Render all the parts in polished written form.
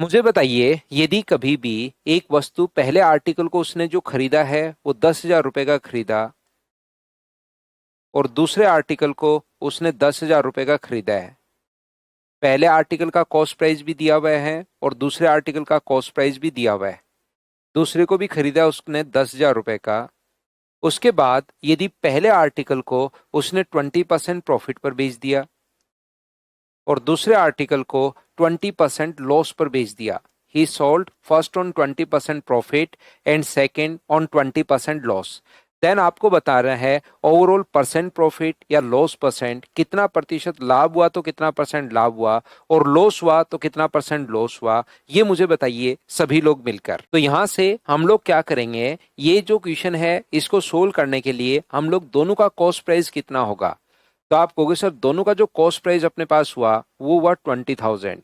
मुझे बताइए, यदि कभी भी एक वस्तु पहले आर्टिकल को उसने जो खरीदा है वो 10,000 रुपए का खरीदा और दूसरे आर्टिकल को उसने 10,000 रुपए का खरीदा है। पहले आर्टिकल का कॉस्ट प्राइस भी दिया हुआ है और दूसरे आर्टिकल का कॉस्ट प्राइस भी दिया हुआ है। दूसरे को भी खरीदा उसने 10,000 रुपए का। उसके बाद यदि पहले आर्टिकल को उसने 20% प्रॉफिट पर बेच दिया और दूसरे आर्टिकल को 20% लॉस पर बेच दिया। He sold first on 20% profit and second on 20% loss. Then आपको बता रहा है ओवरऑल परसेंट प्रॉफिट या लॉस परसेंट, कितना प्रतिशत लाभ हुआ तो कितना परसेंट लाभ हुआ और लॉस हुआ तो कितना परसेंट लॉस हुआ। ये मुझे बताइए सभी लोग मिलकर। तो यहां से हम लोग क्या करेंगे, ये जो क्वेश्चन है इसको सोल्व करने के लिए हम लोग दोनों का कॉस्ट प्राइस कितना होगा। तो आप कहोगे सर दोनों का जो कॉस्ट प्राइस अपने पास हुआ वो हुआ 20,000।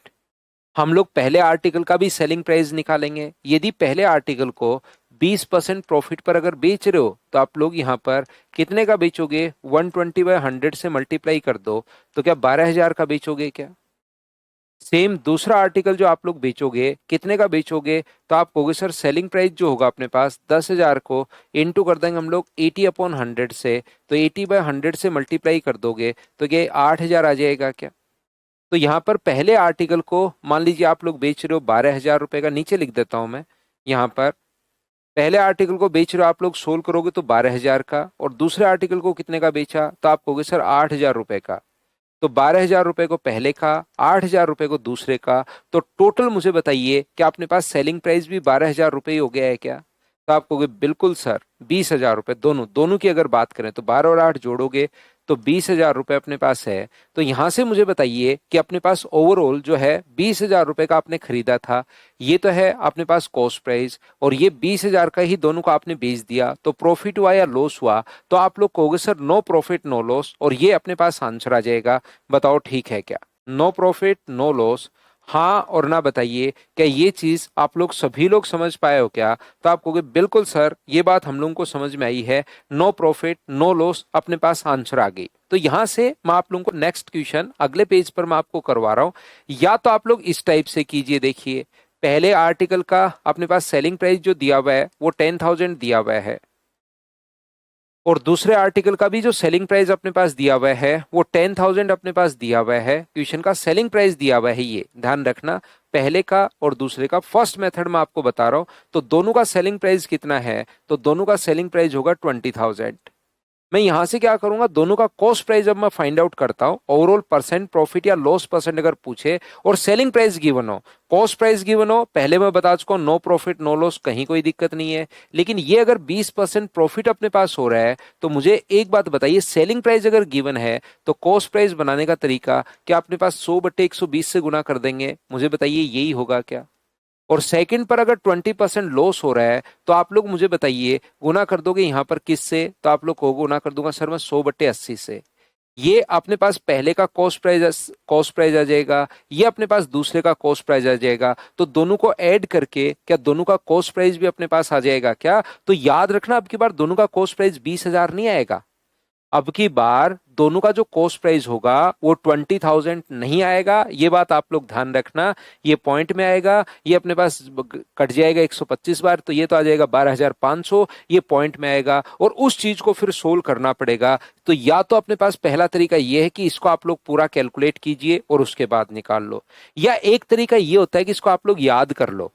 हम लोग पहले आर्टिकल का भी सेलिंग प्राइस निकालेंगे। यदि पहले आर्टिकल को 20% प्रॉफिट पर अगर बेच रहे हो तो आप लोग यहाँ पर कितने का बेचोगे, 120/100 से मल्टीप्लाई कर दो तो क्या 12,000 का बेचोगे क्या। सेम दूसरा आर्टिकल जो आप लोग बेचोगे कितने का बेचोगे, तो आप कहोगे सर सेलिंग प्राइस जो होगा अपने पास 10,000 को इंटू कर देंगे हम लोग 80/100 से, तो 80/100 से मल्टीप्लाई कर दोगे तो ये 8,000 आ जाएगा क्या। तो यहाँ पर पहले आर्टिकल को मान लीजिए आप लोग बेच रहे हो 12,000 रुपए का, नीचे लिख देता हूं मैं। यहाँ पर पहले आर्टिकल को बेच रहे हो आप लोग, सोल्व करोगे तो 12,000 का, और दूसरे आर्टिकल को कितने का बेचा तो आप कहोगे सर 8,000 रुपए का। तो 12,000 रुपए को पहले का, 8,000 रुपए को दूसरे का, तो टोटल मुझे बताइए कि अपने पास सेलिंग प्राइस भी 12,000 रुपए ही हो गया है क्या। तो आप कहोगे बिल्कुल सर 20,000 रुपए, दोनों दोनों की अगर बात करें तो 12 और 8 जोड़ोगे तो 20,000 रुपए अपने पास है। तो यहां से मुझे बताइए कि अपने पास ओवरऑल जो है 20,000 रुपए का आपने खरीदा था, ये तो है अपने पास कॉस्ट प्राइस, और ये 20,000 का ही दोनों को आपने बेच दिया, तो प्रॉफिट हुआ या लॉस हुआ। तो आप लोग कहोगे sir no profit no loss, और ये अपने पास आंसर आ जाएगा। बताओ ठीक है क्या। नो प्रॉफिट नो लॉस, हाँ और ना बताइए क्या ये चीज आप लोग सभी लोग समझ पाए हो क्या। तो आप कहोगे बिल्कुल सर ये बात हम लोगों को समझ में आई है, नो प्रॉफिट नो लॉस अपने पास आंसर आ गई। तो यहां से मैं आप लोगों को नेक्स्ट क्वेश्चन अगले पेज पर मैं आपको करवा रहा हूं। या तो आप लोग इस टाइप से कीजिए, देखिए पहले आर्टिकल का अपने पास सेलिंग प्राइस जो दिया हुआ है वो 10,000 दिया हुआ है, और दूसरे आर्टिकल का भी जो सेलिंग प्राइस अपने पास दिया हुआ है वो 10,000 अपने पास दिया हुआ है। क्वेश्चन का सेलिंग प्राइस दिया हुआ है, ये ध्यान रखना, पहले का और दूसरे का। फर्स्ट मेथड में आपको बता रहा हूं, तो दोनों का सेलिंग प्राइस कितना है, तो दोनों का सेलिंग प्राइस होगा 20,000। मैं यहां से क्या करूंगा, दोनों का कॉस्ट प्राइस जब मैं फाइंड आउट करता हूं, ओवरऑल परसेंट प्रॉफिट या लॉस परसेंट अगर पूछे और सेलिंग प्राइस गिवन हो, कॉस्ट प्राइस गिवन हो, पहले मैं बता चुका हूं नो प्रॉफिट नो लॉस, कहीं कोई दिक्कत नहीं है। लेकिन ये अगर 20% प्रॉफिट अपने पास हो रहा है तो मुझे एक बात बताइए, सेलिंग प्राइस अगर गिवन है तो कॉस्ट प्राइस बनाने का तरीका क्या अपने पास 100/120 से गुना कर देंगे, मुझे बताइए यही होगा क्या। और सेकंड पर अगर 20% लॉस हो रहा है तो आप लोग मुझे बताइए गुना कर दोगे यहां पर किससे, तो आप लोग को गुना कर दूंगा सर मैं 100/80 से। ये अपने पास पहले का कॉस्ट प्राइस आ जाएगा, ये अपने पास दूसरे का कॉस्ट प्राइस आ जाएगा, तो दोनों को ऐड करके क्या दोनों का कॉस्ट प्राइस भी अपने पास आ जाएगा क्या। तो याद रखना अब की बार दोनों का कॉस्ट प्राइस 20,000 नहीं आएगा, अब की बार दोनों का जो कॉस्ट प्राइस होगा वो 20,000 नहीं आएगा। ये बात आप लोग ध्यान रखना, ये पॉइंट में आएगा, ये अपने पास कट जाएगा 125 बार, तो ये तो आ जाएगा 12,500, ये पॉइंट में आएगा और उस चीज को फिर सोल्व करना पड़ेगा। तो या तो अपने पास पहला तरीका ये है कि इसको आप लोग पूरा कैलकुलेट कीजिए और उसके बाद निकाल लो, या एक तरीका ये होता है कि इसको आप लोग याद कर लो।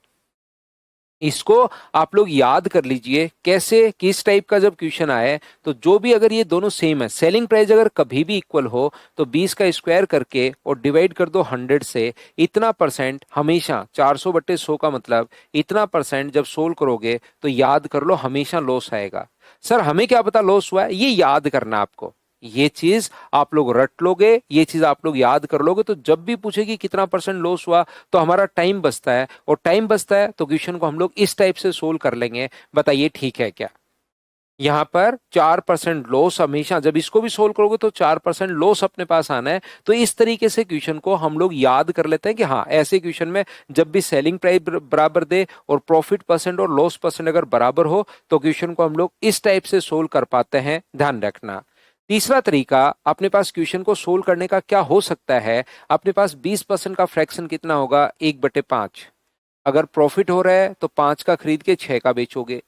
इसको आप लोग याद कर लीजिए कैसे, किस टाइप का जब क्वेश्चन आए तो जो भी अगर ये दोनों सेम है, सेलिंग प्राइस अगर कभी भी इक्वल हो तो 20 का स्क्वायर करके और डिवाइड कर दो 100 से, इतना परसेंट हमेशा 400/100 का मतलब इतना परसेंट जब सोल्व करोगे तो याद कर लो हमेशा लॉस आएगा। सर हमें क्या पता लॉस हुआ है, ये याद करना आपको, ये चीज आप लोग रट लोगे, ये चीज आप लोग याद कर लोगे, तो जब भी पूछेगी कितना परसेंट लॉस हुआ तो हमारा टाइम बचता है, और टाइम बचता है तो क्वेश्चन को हम लोग इस टाइप से सोल्व कर लेंगे। बताइए ठीक है क्या। यहां पर 4% लॉस, हमेशा जब इसको भी सोल्व करोगे तो 4% लॉस अपने पास आना है। तो इस तरीके से क्वेश्चन को हम लोग याद कर लेते हैं कि हाँ ऐसे क्वेश्चन में जब भी सेलिंग प्राइस बराबर दे और प्रॉफिट परसेंट और लॉस परसेंट अगर बराबर हो तो क्वेश्चन को हम लोग इस टाइप से सोल्व कर पाते हैं, ध्यान रखना। तीसरा तरीका अपने पास क्वेश्चन को सोल्व करने का क्या हो सकता है, अपने पास 20% का फ्रैक्शन कितना होगा, 1/5। अगर प्रॉफिट हो रहा है तो 5 का खरीद के 6 का बेचोगे,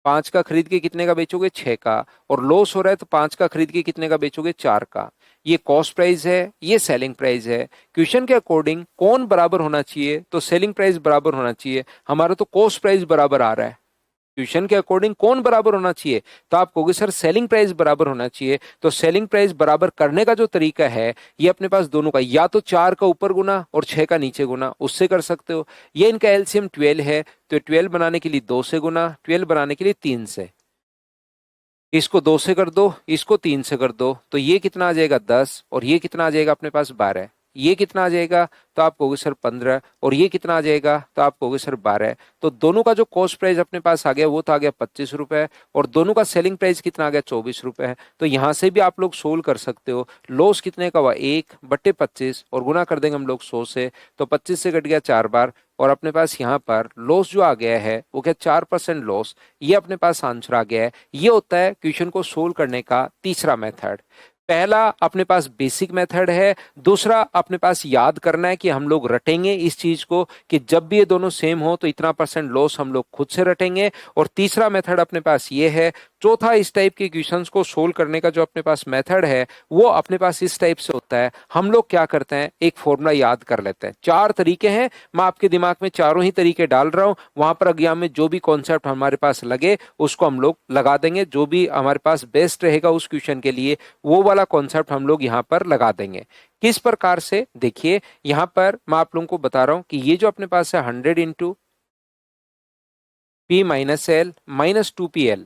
5 का खरीद के कितने का बेचोगे, 6 का। और लॉस हो रहा है तो 5 का खरीद के कितने का बेचोगे, 4 का। ये कॉस्ट प्राइस है, ये सेलिंग प्राइस है। क्वेश्चन के अकॉर्डिंग कौन बराबर होना चाहिए, तो सेलिंग प्राइस बराबर होना चाहिए। हमारा तो कॉस्ट प्राइस बराबर आ रहा है। क्वेश्चन के अकॉर्डिंग कौन बराबर होना चाहिए, तो आप कहोगे सर सेलिंग प्राइस बराबर होना चाहिए। तो सेलिंग प्राइस बराबर करने का जो तरीका है, ये अपने पास दोनों का, या तो 4 का ऊपर गुना और 6 का नीचे गुना, उससे कर सकते हो। ये इनका एलसीएम 12 है, तो 12 बनाने के लिए 2 से गुना, 12 बनाने के लिए 3 से। इसको 2 से कर दो, इसको 3 से कर दो, तो ये कितना आ जाएगा 10, और ये कितना आ जाएगा अपने पास 12। ये कितना आ जाएगा, तो आप कहोगे सर 15, और ये कितना आ जाएगा, तो आप कहोगे सर 12। तो दोनों का जो कॉस्ट प्राइस अपने पास आ गया वो तो आ गया 25 रुपए, और दोनों का सेलिंग प्राइस कितना आ गया 24 रुपए है। तो यहां से भी आप लोग सोल्व कर सकते हो। लॉस कितने का हुआ, 1/25, और गुना कर देंगे हम लोग 100 से, तो 25 से कट गया 4 बार, और अपने पास यहाँ पर लॉस जो आ गया है वो क्या, 4% लॉस। ये अपने पास आंसर आ गया है। ये होता है क्वेश्चन को सोल्व करने का तीसरा मेथड। पहला अपने पास बेसिक मेथड है, दूसरा अपने पास याद करना है कि हम लोग रटेंगे इस चीज को कि जब भी ये दोनों सेम हो तो इतना परसेंट लॉस हम लोग खुद से रटेंगे। और तीसरा मेथड अपने पास ये है। चौथा इस टाइप के क्वेश्चंस को सोल्व करने का जो अपने पास मेथड है वो अपने पास इस टाइप से होता है। हम लोग क्या करते हैं, एक फॉर्मूला याद कर लेते हैं। 4 तरीके हैं, मैं आपके दिमाग में चारों ही तरीके डाल रहा हूं। वहां पर एग्जाम में जो भी कॉन्सेप्ट हमारे पास लगे उसको हम लोग लगा देंगे, जो भी हमारे पास बेस्ट रहेगा उस क्वेश्चन के लिए वो वाला कॉन्सेप्ट हम लोग यहाँ पर लगा देंगे। किस प्रकार से, देखिए यहां पर मैं आप लोगों को बता रहा हूं कि ये जो अपने पास है 100 into P minus L minus 2PL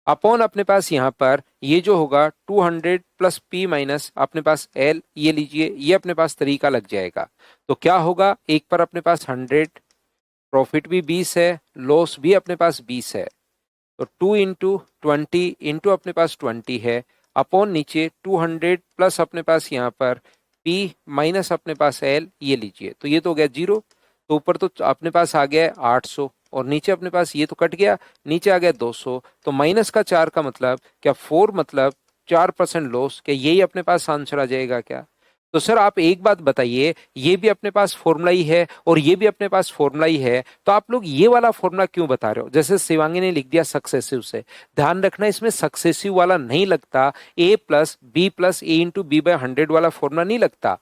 upon अपने पास यहाँ पर ये जो होगा 200 प्लस पी माइनस अपने पास एल, ये लीजिए, ये अपने पास तरीका लग जाएगा। तो क्या होगा, एक पर अपने पास 100, प्रॉफिट भी 20 है, लॉस भी अपने पास 20 है, तो 2 इंटू 20 इंटू अपने पास 20 है, अपॉन नीचे 200 प्लस अपने पास यहाँ पर P माइनस अपने पास L, ये लीजिए, तो ये तो हो गया 0। तो ऊपर तो अपने पास आ गया है 800, और नीचे अपने पास ये तो कट गया, नीचे आ गया 200। तो माइनस का 4 का मतलब क्या, 4 मतलब 4% लॉस, क्या यही अपने पास आंसर आ जाएगा क्या? तो सर आप एक बात बताइए, ये भी अपने पास फॉर्मूला ही है और ये भी अपने पास फॉर्मूला ही है, तो आप लोग ये वाला फॉर्मूला क्यों बता रहे हो? जैसे शिवांगी ने लिख दिया सक्सेसिव से, ध्यान रखना इसमें सक्सेसिव वाला नहीं लगता। a plus B plus A into B by 100 वाला फॉर्मूला नहीं लगता।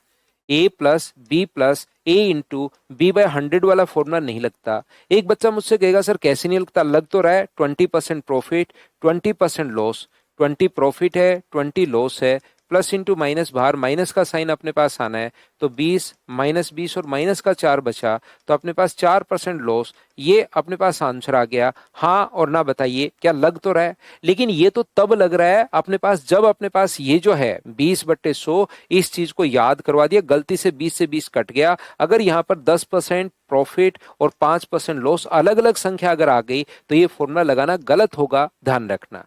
a plus B plus A into B by 100 वाला फॉर्मूला नहीं लगता। एक बच्चा मुझसे कहेगा सर कैसे नहीं लगता, लग तो रहा है 20% प्रॉफिट 20% लॉस, 20 प्रॉफिट है 20 लॉस है, प्लस इंटू माइनस, बाहर माइनस का साइन अपने पास आना है, तो 20 माइनस 20 और माइनस का 4 बचा, तो अपने पास 4% लॉस, ये अपने पास आंसर आ गया। हाँ और ना बताइए क्या लग तो रहा है, लेकिन ये तो तब लग रहा है अपने पास जब अपने पास ये जो है 20/100, इस चीज को याद करवा दिया, गलती से 20 से 20 कट गया। अगर यहाँ पर 10% प्रॉफिट और 5% लॉस अलग अलग संख्या अगर आ गई तो ये फॉर्मूला लगाना गलत होगा, ध्यान रखना।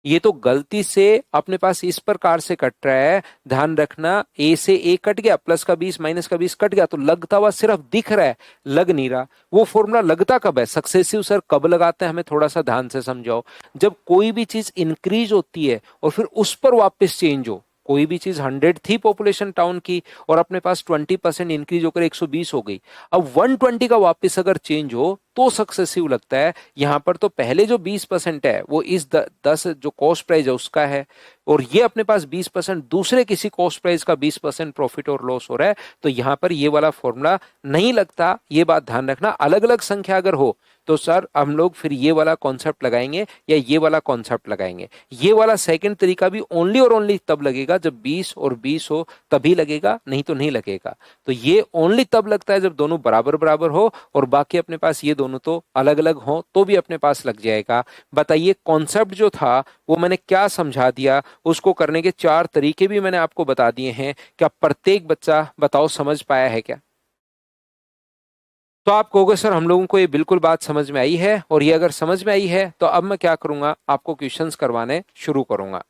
ये तो गलती से अपने पास इस प्रकार से कट रहा है, ध्यान रखना, ए से ए कट गया, प्लस का 20 माइनस का 20 कट गया, तो लगता हुआ सिर्फ दिख रहा है, लग नहीं रहा। वो फॉर्मूला लगता कब है, सक्सेसिव सर कब लगाते हैं, हमें थोड़ा सा ध्यान से समझाओ। जब कोई भी चीज इंक्रीज होती है और फिर उस पर वापस चेंज हो, कोई भी चीज 100 थी पॉपुलेशन टाउन की और अपने पास 20% इंक्रीज होकर 120 हो गई, अब 120 का वापस अगर चेंज हो तो सक्सेसिव लगता है। यहां पर तो पहले जो 20% है वो इस 10 जो कॉस्ट प्राइस है उसका है, और ये अपने पास 20% दूसरे किसी कॉस्ट प्राइस का 20% प्रॉफिट और लॉस हो रहा है, तो यहां पर ये वाला फॉर्मूला नहीं लगता। ये बात ध्यान रखना, अलग अलग संख्या अगर हो तो सर हम लोग फिर ये वाला कॉन्सेप्ट लगाएंगे या ये वाला कॉन्सेप्ट लगाएंगे। ये वाला सेकंड तरीका भी ओनली और ओनली तब लगेगा जब 20 और 20 हो, तभी लगेगा, नहीं तो नहीं लगेगा। तो ये ओनली तब लगता है जब दोनों बराबर बराबर हो, और बाकी अपने पास ये दोनों तो अलग अलग हो तो भी अपने पास लग जाएगा। बताइए कॉन्सेप्ट जो था वो मैंने क्या समझा दिया, उसको करने के 4 तरीके भी मैंने आपको बता दिए हैं। क्या प्रत्येक बच्चा बताओ समझ पाया है क्या? तो आप कहोगे सर हम लोगों को ये बिल्कुल बात समझ में आई है, और ये अगर समझ में आई है तो अब मैं क्या करूंगा, आपको क्वेश्चंस करवाने शुरू करूंगा।